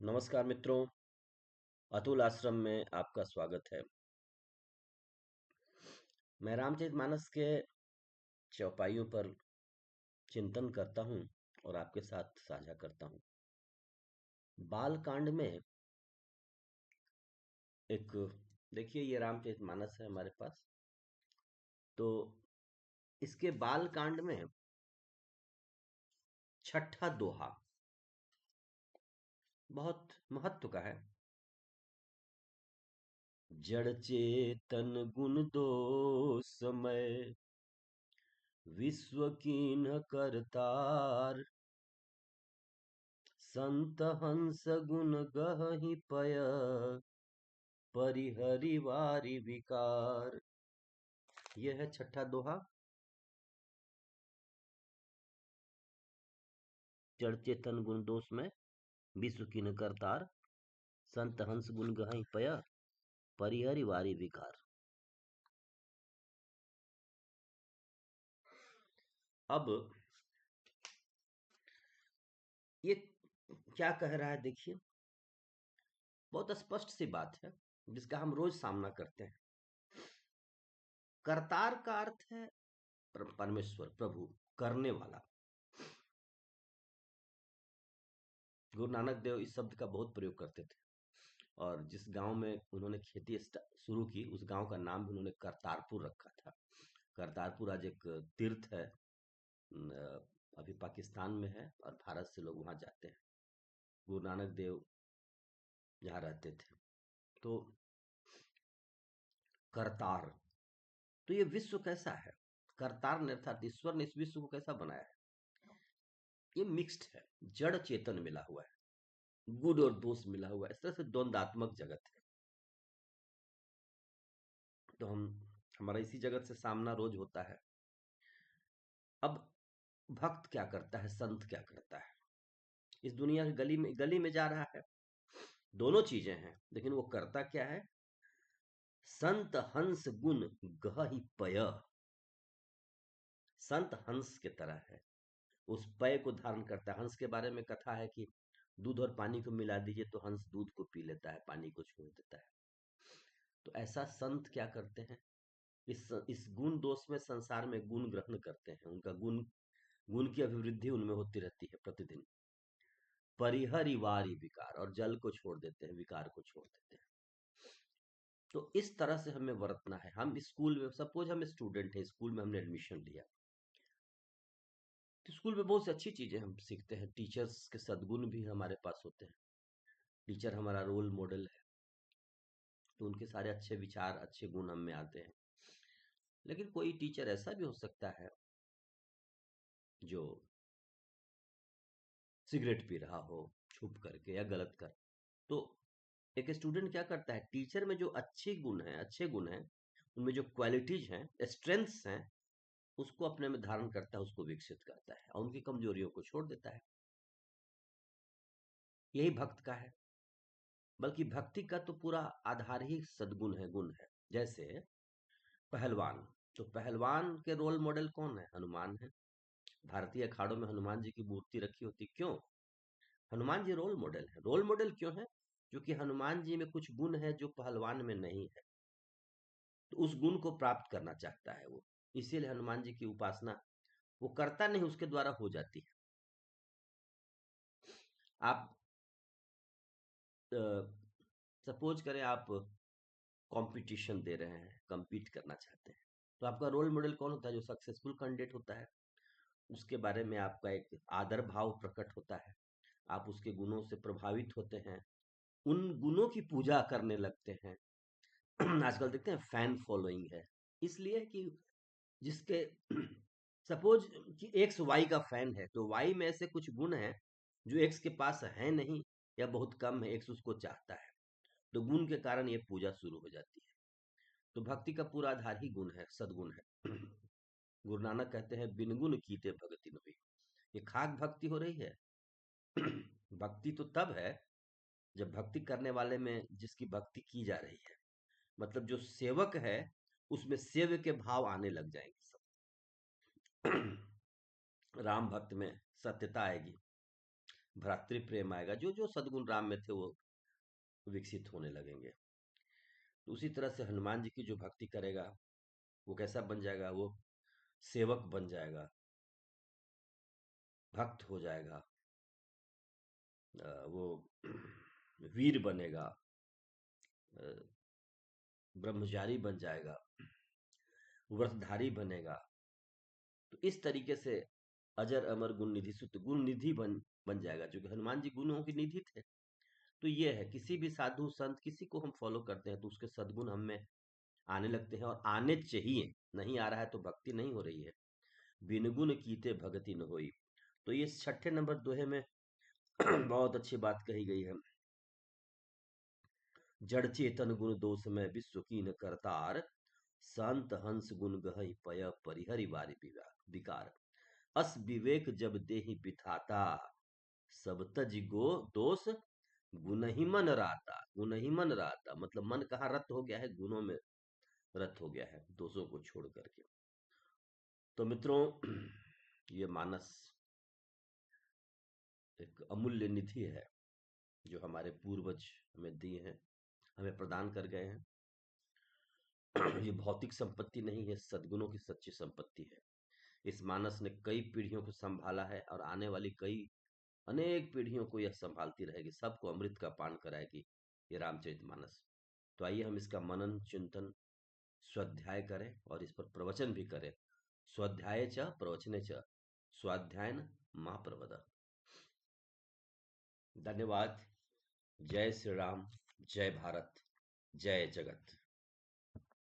नमस्कार मित्रों, अतुल आश्रम में आपका स्वागत है। मैं रामचरितमानस के चौपाइयों पर चिंतन करता हूँ और आपके साथ साझा करता हूँ। बाल कांड में एक, देखिए ये रामचरितमानस है हमारे पास, तो इसके बाल कांड में छठा दोहा बहुत महत्व का है। जड़ चेतन गुण दोषमय, विश्व कीन्ह करतार, संत हंस गुण गहि पय, परिहरि वारि विकार। यह है छठा दोहा। जड़ चेतन गुण दोष में, विश्व कीन्ह करतार, संत हंस गुण गहि पय, परिहरि वारि विकार। अब ये क्या कह रहा है देखिए, बहुत स्पष्ट सी बात है जिसका हम रोज सामना करते हैं। करतार का अर्थ है परमेश्वर, प्रभु, करने वाला। गुरु नानक देव इस शब्द का बहुत प्रयोग करते थे और जिस गांव में उन्होंने खेती शुरू की उस गांव का नाम भी उन्होंने करतारपुर रखा था। करतारपुर आज एक तीर्थ है, अभी पाकिस्तान में है और भारत से लोग वहां जाते हैं। गुरु नानक देव यहाँ रहते थे। तो करतार, तो ये विश्व कैसा है? करतार ने अर्थात ईश्वर ने इस विश्व को कैसा बनाया है? ये मिक्स्ड है, जड़ चेतन मिला हुआ है, गुड और दोष मिला हुआ है, इस तरह से द्वंदात्मक जगत है। तो हमारा इसी जगत से सामना रोज होता है। अब भक्त क्या करता है, संत क्या करता है? इस दुनिया की गली में जा रहा है, दोनों चीजें हैं, लेकिन वो करता क्या है? संत हंस गुण गहि पय। संत हंस के तरह है, उस पय को धारण करता है। हंस के बारे में कथा है कि दूध और पानी को मिला दीजिए तो हंस दूध को पी लेता है, पानी को छोड़ देता है। तो ऐसा संत क्या करते हैं? इस गुण दोष में संसार में गुण ग्रहण करते हैं, उनका गुण गुण की अभिवृद्धि उनमें होती रहती है प्रतिदिन। परिहरि वारि विकार, और जल को छोड़ देते हैं, विकार को छोड़ देते हैं। तो इस तरह से हमें वर्तना है। हम स्कूल में, सपोज हम स्टूडेंट हैं, स्कूल में हमने एडमिशन लिया, तो स्कूल में बहुत सी अच्छी चीजें हम सीखते हैं, टीचर्स के सद्गुण भी हमारे पास होते हैं। टीचर हमारा रोल मॉडल है, तो उनके सारे अच्छे विचार, अच्छे गुण हम में आते हैं। लेकिन कोई टीचर ऐसा भी हो सकता है जो सिगरेट पी रहा हो छुप करके या गलत कर। तो एक स्टूडेंट क्या करता है, टीचर में जो अच्छे गुण हैं, उनमें जो क्वालिटीज हैं, स्ट्रेंथ्स हैं, उसको अपने में धारण करता है, उसको विकसित करता है और उनकी कमजोरियों को छोड़ देता है। यही भक्त का है। बल्कि भक्ति का तो पूरा आधार ही सद्गुण है, गुण है। जैसे पहलवान, तो पहलवान के रोल मॉडल कौन है? हनुमान है। भारतीय अखाड़ों में हनुमान जी की मूर्ति रखी होती, क्यों? हनुमान जी रोल मॉडल है। रोल मॉडल क्यों है? क्योंकि हनुमान जी में कुछ गुण है जो पहलवान में नहीं है, तो उस गुण को प्राप्त करना चाहता है वो, इसीलिए हनुमान जी की उपासना वो करता नहीं, उसके द्वारा हो जाती है। आप सपोज करें, आप कंपटीशन दे रहे हैं, compete करना चाहते हैं, तो आपका रोल मॉडल कौन होता है? जो सक्सेसफुल कैंडिडेट होता है, उसके बारे में आपका एक आदर भाव प्रकट होता है, आप उसके गुणों से प्रभावित होते हैं, उन गुणों की पूजा करने लगते हैं। आजकल देखते हैं फैन फॉलोइंग है, इसलिए कि जिसके सपोज कि एक्स वाई का फैन है, तो वाई में ऐसे कुछ गुण हैं जो एक्स के पास है नहीं या बहुत कम है, एक्स उसको चाहता है, तो गुण के कारण ये पूजा शुरू हो जाती है। तो भक्ति का पूरा आधार ही गुण है, सद्गुण है। गुरु नानक कहते हैं, बिन गुण कीते भक्ति न हुई। ये खाक भक्ति हो रही है। भक्ति तो तब है जब भक्ति करने वाले में जिसकी भक्ति की जा रही है, मतलब जो सेवक है, उसमें सेव्य के भाव आने लग जाएंगे सब। राम भक्त में सत्यता आएगी, भ्रातृ प्रेम आएगा, जो जो सद्गुण राम में थे वो विकसित होने लगेंगे। तो उसी तरह से हनुमान जी की जो भक्ति करेगा वो कैसा बन जाएगा, वो सेवक बन जाएगा, भक्त हो जाएगा, वो वीर बनेगा, अ, ब्रह्मचारी बन जाएगा, व्रतधारी बनेगा। तो इस तरीके से अजर अमर गुण निधि सुत गुण निधि बन जाएगा, जो कि हनुमान जी गुणों की निधि थे। तो ये है, किसी भी साधु संत किसी को हम फॉलो करते हैं तो उसके सद्गुण हम में आने लगते हैं, और आने चाहिए। नहीं आ रहा है तो भक्ति नहीं हो रही है। बिन गुण कीते भगति न होई। तो ये छठे नंबर दोहे में बहुत अच्छी बात कही गई है। जड़ चेतन गुण दोष में विश्व कीन करतार, संत हंस गुण गहई पय परिहरि वारि विकार। अस विवेक जब देहि बिठाता, सब तज गो दोष गुण ही मन राता। गुण ही मन राता मतलब मन कहाँ रत हो गया है, गुणों में रत हो गया है, दोषों को छोड़ करके। तो मित्रों, ये मानस एक अमूल्य निधि है जो हमारे पूर्वज हमें दिए हैं, हमें प्रदान कर गए हैं। ये भौतिक संपत्ति नहीं है, सद्गुणों की सच्ची संपत्ति है। इस मानस ने कई पीढ़ियों को संभाला है और आने वाली कई अनेक पीढ़ियों को यह संभालती रहेगी, सबको अमृत का पान कराएगी ये रामचरितमानस। तो आइए हम इसका मनन चिंतन स्वाध्याय करें और इस पर प्रवचन भी करें। स्वाध्याय च प्रवचने च स्वाध्यायन महाप्रवद। धन्यवाद। जय श्री राम, जय भारत, जय जगत।